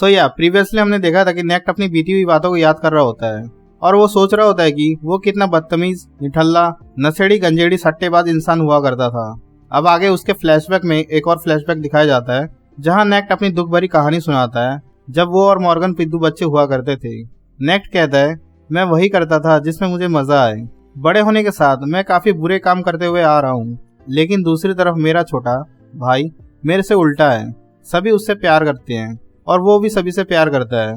Previously हमने देखा था कि नेक्ट अपनी बीती हुई बातों को याद कर रहा होता है और वो सोच रहा होता है कि वो कितना बदतमीज, निठल्ला, नशेड़ी गंजेड़ी सट्टेबाज इंसान हुआ करता था। अब आगे उसके फ्लैशबैक में एक और फ्लैशबैक दिखाया जाता है जहां नेक्ट अपनी दुख भरी कहानी सुनाता है जब वो और मॉर्गन पिद्दू बच्चे हुआ करते थे। नेक्ट कहता है, मैं वही करता था जिसमें मुझे मजा आए। बड़े होने के साथ मैं काफी बुरे काम करते हुए आ रहा हूँ, लेकिन दूसरी तरफ मेरा छोटा भाई मेरे से उल्टा है। सभी उससे प्यार करते हैं और वो भी सभी से प्यार करता है।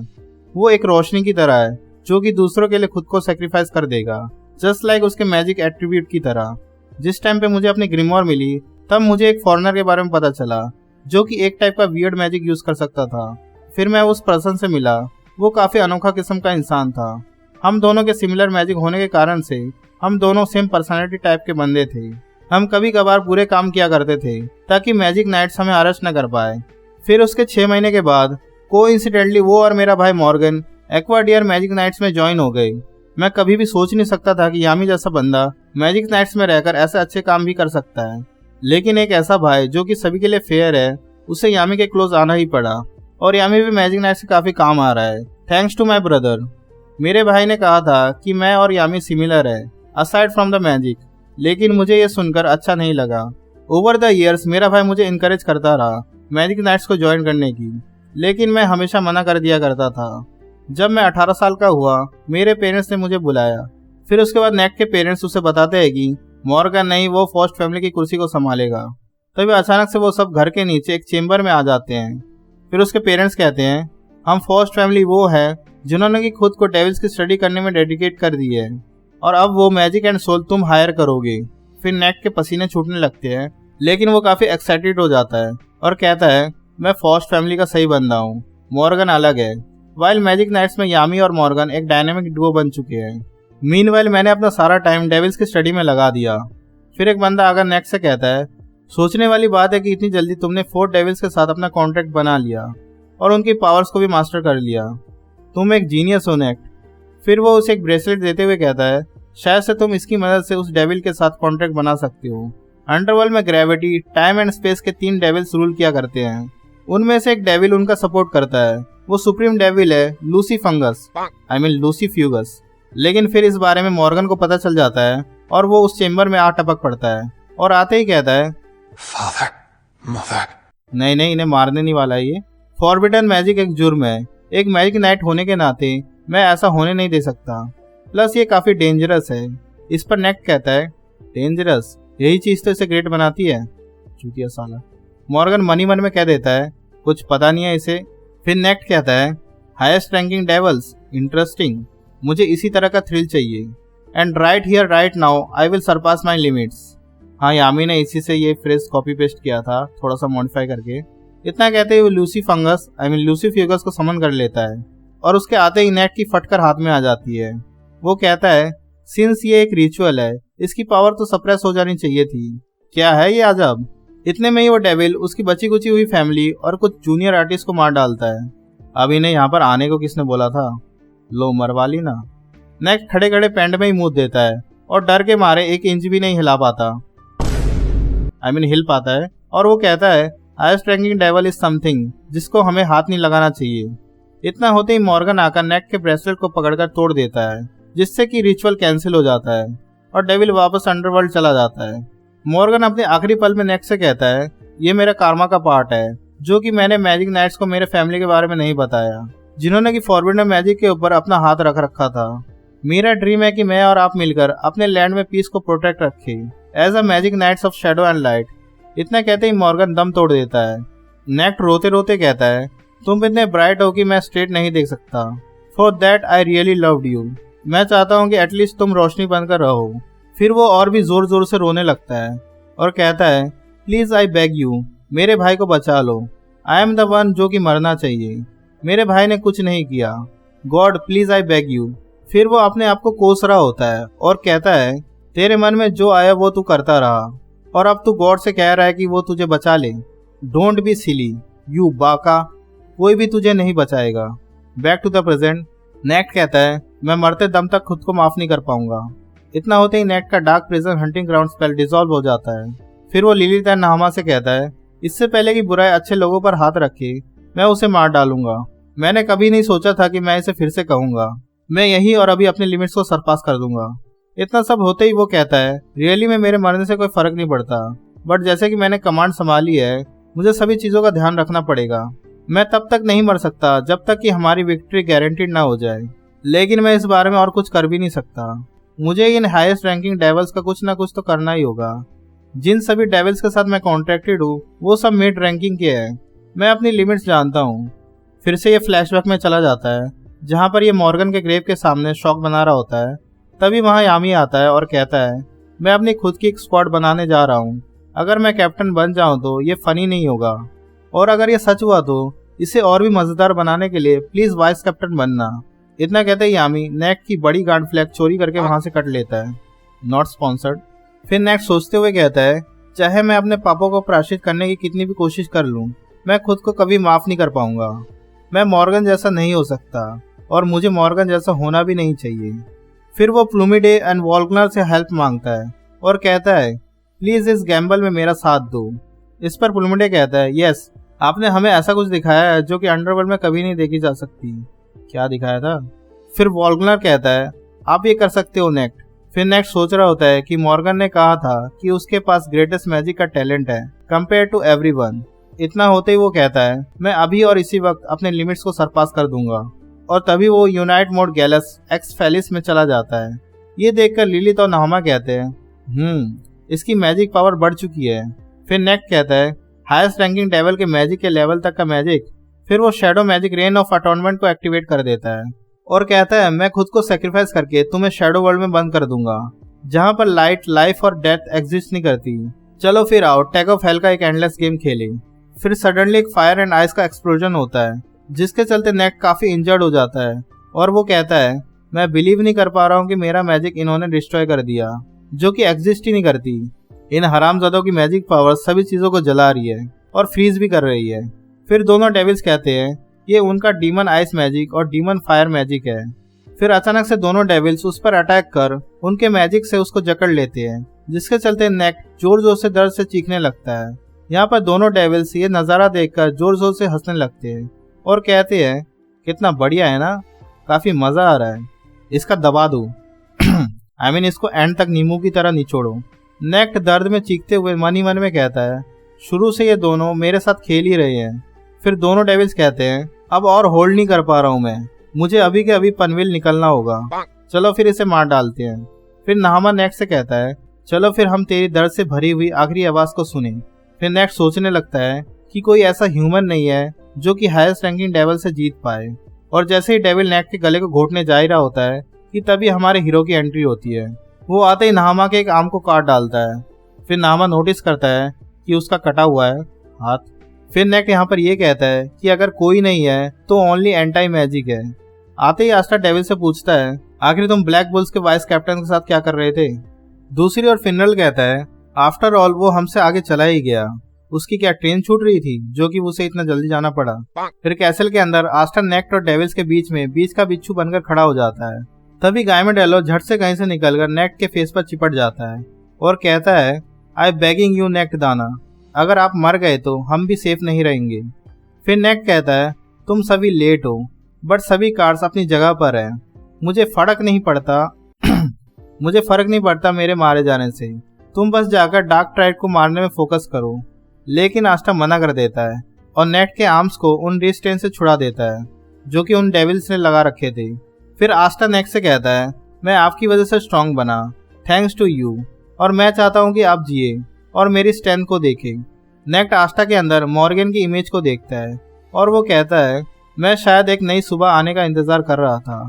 वो एक रोशनी की तरह है जो कि दूसरों के लिए खुद को सेक्रीफाइस कर देगा, जस्ट लाइक उसके मैजिक एट्रीब्यूट की तरह। जिस टाइम पे मुझे अपनी ग्रिमोर मिली तब मुझे एक फॉरेनर के बारे में पता चला जो कि एक टाइप का वियर्ड मैजिक यूज कर सकता था। फिर मैं उस पर्सन से मिला, वो काफी अनोखा किस्म का इंसान था। हम दोनों के सिमिलर मैजिक होने के कारण से हम दोनों सेम पर्सनालिटी टाइप के बंदे थे। हम कभी कभार बुरे काम किया करते थे ताकि मैजिक नाइट्स हमें अरेस्ट न कर पाए। फिर उसके 6 महीने के बाद कोइंसिडेंटली वो और मेरा भाई मॉर्गन एक्वाडियर मैजिक नाइट्स में ज्वाइन हो गए। मैं कभी भी सोच नहीं सकता था कि यामी जैसा बंदा मैजिक नाइट्स में रहकर ऐसे अच्छे काम भी कर सकता है, लेकिन एक ऐसा भाई जो कि सभी के लिए फेयर है, उसे यामी के क्लोज आना ही पड़ा और यामी भी मैजिक नाइट्स से काफी काम आ रहा है, थैंक्स टू माई ब्रदर। मेरे भाई ने कहा था कि मैं और यामी सिमिलर है असाइड फ्रॉम द मैजिक, लेकिन मुझे ये सुनकर अच्छा नहीं लगा। ओवर द ईयर्स मेरा भाई मुझे इनकरेज करता रहा मैजिक नाइट्स को ज्वाइन करने की, लेकिन मैं हमेशा मना कर दिया करता था। जब मैं 18 साल का हुआ मेरे पेरेंट्स ने मुझे बुलाया। फिर उसके बाद नेक्ट के पेरेंट्स उसे बताते हैं कि मॉर्गन नहीं, वो फर्स्ट फैमिली की कुर्सी को संभालेगा। तभी अचानक से वो सब घर के नीचे एक चेम्बर में आ जाते हैं। फिर उसके पेरेंट्स कहते हैं, हम फर्स्ट फैमिली वो है जिन्होंने की खुद को डेविल्स की स्टडी करने में डेडिकेट कर दी है और अब वो मैजिक एंड सोल तुम हायर करोगे। फिर नेक्ट के पसीने छूटने लगते हैं, लेकिन वो काफी एक्साइटेड हो जाता है और कहता है, मैं फर्स्ट फैमिली का सही बंदा हूँ, मॉर्गन अलग है। वाइल मैजिक नाइट्स में यामी और मॉर्गन एक डायनेमिक डुओ बन चुके हैं। मीनवाइल मैंने अपना सारा टाइम डेविल्स की स्टडी में लगा दिया। फिर एक बंदा आकर नेक्स्ट से कहता है, सोचने वाली बात है कि इतनी जल्दी तुमने 4 डेविल्स के साथ अपना कॉन्ट्रैक्ट बना लिया और उनकी पावर्स को भी मास्टर कर लिया। तुम एक जीनियस हो नेक्ट। फिर वो उसे एक ब्रेसलेट देते हुए कहता है, शायद से तुम इसकी मदद से उस डेविल के साथ कॉन्ट्रैक्ट बना सकते हो। अंडरवर्ल्ड में ग्रेविटी, टाइम एंड स्पेस के 3 डेविल्स रूल किया करते हैं। उनमें से एक डेविल उनका सपोर्ट करता है, वो सुप्रीम डेविल है लूसीफंगस, लूसीफ्यूगस। लेकिन फिर इस बारे में मॉर्गन को पता चल जाता है और वो उस चेम्बर में आ टपक पड़ता है और आते ही कहता है, फादर, मदर। नहीं, इन्हें मारने नहीं वाला ये। फॉरबिडन मैजिक एक जुर्म है। एक मैजिक नाइट होने के नाते मैं ऐसा होने नहीं दे सकता, प्लस ये काफी डेंजरस है। इस पर नेक्ट कहता है, डेंजरस, यही चीज तो इसे ग्रेट बनाती है, चूतिया साला। मॉर्गन मनी मन में कह देता है, कुछ पता नहीं है इसे। फिर नेक्ट कहता है, हाईएस्ट रैंकिंग डेवल्स, इंटरेस्टिंग, मुझे इसी तरह का थ्रिल चाहिए। And right here right now I will Sarpass my limits. हाँ, यामी ने इसी से ये फ्रेज कॉपी पेस्ट किया था, थोड़ा सा मॉडिफाई करके। इतना कहते ही वो लूसीफ्यूगस को समन कर लेता है और उसके आते ही नेक्ट की फटकर हाथ में आ जाती है। वो कहता है, सिंस ये एक रिचुअल है, इसकी पावर तो सप्रेस हो जानी चाहिए थी। क्या है ये अजब। इतने में ही वो डेविल उसकी बची कुची हुई फैमिली और कुछ जूनियर आर्टिस्ट को मार डालता है। अब इन्हें यहाँ पर आने को किसने बोला था, लो मरवा ली ना। नेक्स्ट खड़े खड़े पेंट में ही मुंह देता है और डर के मारे 1 इंच भी नहीं हिला पाता, हिल पाता है। और वो कहता है, highest ranking devil is something जिसको हमें हाथ नहीं लगाना चाहिए। इतना होते ही मॉर्गन आकर नेक्ट के ब्रेसलेट को पकड़कर तोड़ देता है, जिससे कि रिचुअल कैंसिल हो जाता है और डेविल वापस अंडरवर्ल्ड चला जाता है। मॉर्गन अपने आखिरी पल में नेक्स्ट से कहता है, ये मेरा कार्मा का पार्ट है जो कि मैंने मैजिक नाइट्स को मेरे फैमिली के बारे में नहीं बताया, जिन्होंने कि फॉरबिडन मैजिक के ऊपर अपना हाथ रख रखा था। मेरा ड्रीम है कि मैं और आप मिलकर अपने लैंड में पीस को प्रोटेक्ट रखें as a magic knights of shadow and light. इतना कहते ही मॉर्गन दम तोड़ देता है। नेक्ट रोते रोते कहता है, तुम इतने ब्राइट हो कि मैं स्ट्रेट नहीं देख सकता। For that I really loved you. मैं चाहता हूँ कि एटलीस्ट तुम रोशनी बनकर रहो। फिर वो और भी जोर जोर से रोने लगता है और कहता है, प्लीज आई बेग यू, मेरे भाई को बचा लो। आई एम द वन जो कि मरना चाहिए। मेरे भाई ने कुछ नहीं किया। God please I beg you. फिर वो अपने आप को कोस रहा होता है और कहता है, तेरे मन में जो आया वो तू करता रहा और अब तू गॉड से कह रहा है कि वो तुझे बचा ले। डोंट बी सिली यू बाका, कोई भी तुझे नहीं बचाएगा। Back to the present. नेक्ट कहता है, मैं मरते दम तक खुद को माफ नहीं कर पाऊंगा। इतना होते ही नेक्ट का dark prison hunting ground spell dissolve हो जाता है। फिर वो लिलिथ एंड नाहमा से कहता है, इससे पहले कि बुराई अच्छे लोगों पर हाथ रखे मैं उसे मार डालूंगा। मैंने कभी नहीं सोचा था कि मैं इसे फिर से कहूंगा। मैं यही और अभी अपने लिमिट्स को सरपास कर दूंगा। इतना सब होते ही वो कहता है, रियली में मेरे मरने से कोई फर्क नहीं पड़ता, बट जैसे कि मैंने कमांड संभाली है, मुझे सभी चीजों का ध्यान रखना पड़ेगा। मैं तब तक नहीं मर सकता जब तक कि हमारी विक्ट्री गारंटीड ना हो जाए। लेकिन मैं इस बारे में और कुछ कर भी नहीं सकता। मुझे इन हाईएस्ट रैंकिंग डेविल्स का कुछ ना कुछ तो करना ही होगा। जिन सभी डेविल्स के साथ मैं कॉन्ट्रैक्टेड हूँ वो सब मिड रैंकिंग के हैं। मैं अपनी लिमिट्स जानता हूँ। फिर से ये फ्लैशबैक में चला जाता है जहाँ पर ये मॉर्गन के ग्रेव के सामने शॉक बना रहा होता है। तभी वहाँ यामी आता है और कहता है, मैं अपनी खुद की एक स्क्वाड बनाने जा रहा हूँ। अगर मैं कैप्टन बन जाऊँ तो ये फनी नहीं होगा, और अगर ये सच हुआ तो इसे और भी मजेदार बनाने के लिए प्लीज वाइस कैप्टन बनना। इतना कहते ही यामी नेक्ट की बड़ी गार्ड फ्लैग चोरी करके वहां से कट लेता है। Not sponsored. फिर नेक्ट सोचते हुए कहता है, चाहे मैं अपने पापों को प्रायश्चित करने की कितनी भी कोशिश कर लूं, मैं खुद को कभी माफ नहीं कर पाऊंगा। मैं मॉर्गन जैसा नहीं हो सकता, और मुझे मॉर्गन जैसा होना भी नहीं चाहिए। फिर वो प्लूमिडे एंड वॉल्गनर से हेल्प मांगता है और कहता है, प्लीज इस गैम्बल में मेरा साथ दो। इस पर प्लूमिडे कहता है, यस, आपने हमें ऐसा कुछ दिखाया है जो कि अंडरवर्ल्ड में कभी नहीं देखी जा सकती। क्या दिखाया था? फिर वॉल्गनर कहता है, आप ये कर सकते हो नेक्ट। फिर नेक्ट सोच रहा होता है कि मॉर्गन ने कहा था कि उसके पास ग्रेटेस्ट मैजिक का टैलेंट है कंपेयर टू एवरीवन। इतना होते ही वो कहता है, मैं अभी और इसी वक्त अपने लिमिट्स को सरपास कर दूंगा। और तभी वो यूनाइट मोड गैलस एक्स फेलिस में चला जाता है। ये देखकर लिलिथ और नाहमा कहते हैं, इसकी मैजिक पावर बढ़ चुकी है। फिर नेक्ट कहता है, हाईएस्ट रैंकिंग डेविल के मैजिक के लेवल तक का मैजिक। फिर वो शैडो मैजिक रेन ऑफ अटॉर्नमेंट को एक्टिवेट कर देता है और कहता है, मैं खुद को सेक्रीफाइस करके तुम्हें शैडो वर्ल्ड में बंद कर दूंगा, जहां पर लाइट, लाइफ और डेथ एग्जिस्ट नहीं करती। चलो फिर आओ टैग ऑफ हेल का एक एंडलेस गेम खेले। फिर सडनली एक फायर एंड आइस का एक्सप्लोजन होता है, जिसके चलते नेक्ट काफी इंजर्ड हो जाता है और वो कहता है, मैं बिलीव नहीं कर पा रहा हूँ कि मेरा मैजिक इन्होंने डिस्ट्रॉय कर दिया, जो कि एग्जिस्ट ही नहीं करती। इन हरामजादों की मैजिक पावर सभी चीजों को जला रही है और फ्रीज भी कर रही है। फिर दोनों डेविल्स कहते हैं, ये उनका डीमन आइस मैजिक और डीमन फायर मैजिक है। फिर अचानक से दोनों डेविल्स उस पर अटैक कर उनके मैजिक से उसको जकड़ लेते हैं, जिसके चलते नेक्ट जोर जोर से दर्द से चीखने लगता है। यहाँ पर दोनों डेविल्स ये नज़ारा देखकर जोर जोर से हंसने लगते हैं और कहते हैं, कितना बढ़िया है ना, काफी मजा आ रहा है, इसका दबा दो। I mean, इसको एंड तक नींबू की तरह निचोड़ो। नेक्ट दर्द में चीखते हुए मन ही मन में कहता है, शुरू से ये दोनों मेरे साथ खेल ही रहे हैं। फिर दोनों डेविल्स कहते हैं, अब और होल्ड नहीं कर पा रहा हूँ मैं, मुझे अभी के अभी पनवेल निकलना होगा, चलो फिर इसे मार डालते हैं। फिर नाहमा नेक्ट से कहता है, चलो फिर हम तेरी दर्द से भरी हुई आखिरी आवाज को सुने। फिर नेक्ट सोचने लगता है कि कोई ऐसा ह्यूमन नहीं है जो कि हाईएस्ट रैंकिंग डेविल से जीत पाए। और जैसे ही डेविल नेक्ट के गले को घोटने जा ही रहा होता है कि तभी हमारे हीरो की एंट्री होती है। वो आते ही नाहमा के एक आर्म को काट डालता है। फिर नाहमा नोटिस करता है कि उसका कटा हुआ है हाथ। फिर नेक्ट यहाँ पर ये कहता है कि अगर कोई नहीं है तो ओनली एंटाई मैजिक है। आते ही आस्टा डेविल से पूछता है, आखिर तुम ब्लैक बुल्स के वाइस कैप्टन के साथ क्या कर रहे थे? दूसरी ओर फिनरल कहता है, आफ्टर ऑल वो हमसे आगे चला ही गया, उसकी क्या ट्रेन छूट रही थी जो कि उसे इतना जल्दी जाना पड़ा। फिर कैसल के अंदर आस्टा नेक्ट और डेविल्स के बीच का बिच्छू बनकर खड़ा हो जाता है। तभी गायमेडेलो झट से कहीं से निकलकर नेक्ट के फेस पर चिपट जाता है और कहता है, आई बेगिंग यू नेक्ट दाना, अगर आप मर गए तो हम भी सेफ नहीं रहेंगे। फिर नेक्ट कहता है, तुम सभी लेट हो, बट सभी कार्ड्स अपनी जगह पर है, मुझे फर्क नहीं पड़ता मेरे मारे जाने से, तुम बस जाकर डार्क ट्राइड को मारने में फोकस करो। लेकिन आस्टा मना कर देता है और नेक्ट के आर्म्स को उन रिस्टेन से छुड़ा देता है जो कि उन डेविल्स ने लगा रखे थे। फिर आस्टा नेक्ट से कहता है, मैं आपकी वजह से स्ट्रांग बना, थैंक्स टू यू, और मैं चाहता हूँ कि आप जिए और मेरी स्ट्रेंथ को देखें। नेक्ट आस्टा के अंदर मॉर्गन की इमेज को देखता है और वो कहता है, मैं शायद एक नई सुबह आने का इंतजार कर रहा था,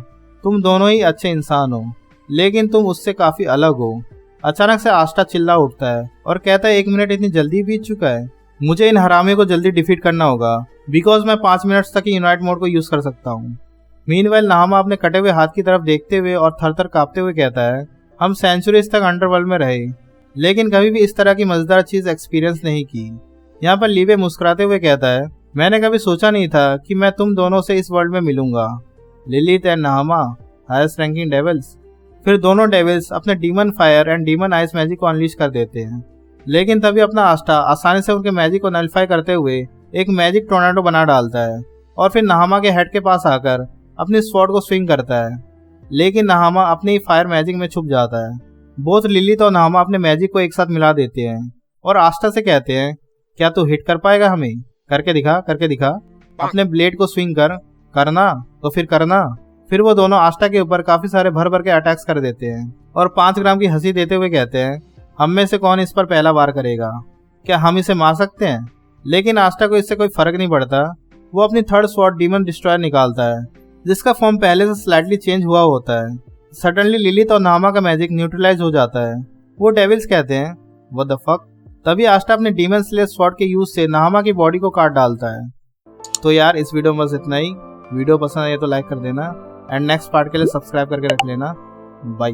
तुम दोनों ही अच्छे इंसान हो, लेकिन तुम उससे काफी अलग हो। अचानक से आस्टा चिल्ला उठता है और कहता है, 1 मिनट इतनी जल्दी बीत चुका है, मुझे इन हरामियों को जल्दी डिफीट करना होगा, बिकॉज मैं 5 मिनट्स तक ही यूनाइट मोड को यूज कर सकता हूँ। मीनवाइल नाहमा अपने कटे हुए हाथ की तरफ देखते हुए और थर-थर कांपते हुए कहता है, हम सेंचुरीज तक अंडरवर्ल्ड में रहे, लेकिन कभी भी इस तरह की मजेदार चीज एक्सपीरियंस नहीं की। यहाँ पर लीवे मुस्कुराते हुए कहता है, मैंने कभी सोचा नहीं था कि मैं तुम दोनों से इस वर्ल्ड में मिलूंगा, Lilith and Naamah, highest ranking devils. फिर दोनों डेविल्स अपने demon fire and demon ice magic को अनलीश कर देते हैं, लेकिन तभी अपना आस्टा आसानी से उनके मैजिक को नलिफाई करते हुए एक मैजिक टोर्नाडो बना डालता है और फिर नहामा के हेड के पास आकर अपनी स्वॉर्ड को स्विंग करता है, लेकिन नहामा अपनी फायर मैजिक में छुप जाता है। बोथ लिलित और नहामा अपने मैजिक को एक साथ मिला देते हैं और आस्था से कहते हैं, क्या तू हिट कर पाएगा हमें? करके दिखा। अपने ब्लेड को स्विंग करना तो फिर करना। फिर वो दोनों आस्था के ऊपर काफी सारे भर के अटैक्स कर देते हैं और 5 ग्राम की हंसी देते हुए कहते हैं, हम में से कौन इस पर पहला वार करेगा? क्या हम इसे मार सकते हैं? लेकिन आस्था को इससे कोई फर्क नहीं पड़ता। वो अपनी थर्ड स्वॉर्ड डीमन डिस्ट्रॉयर निकालता है, जिसका फॉर्म पहले से स्लाइटली चेंज हुआ होता है। सडनली लिलित और नहामा का मैजिक न्यूट्रलाइज हो जाता है। वो डेविल्स कहते हैं, व्हाट द फक? तभी आस्था अपने डीमन स्लेयर स्वॉर्ड के यूज से नहामा की बॉडी को काट डालता है। तो यार इस वीडियो में बस इतना ही। वीडियो पसंद आए तो लाइक कर देना एंड नेक्स्ट पार्ट के लिए सब्सक्राइब करके रख लेना। बाय।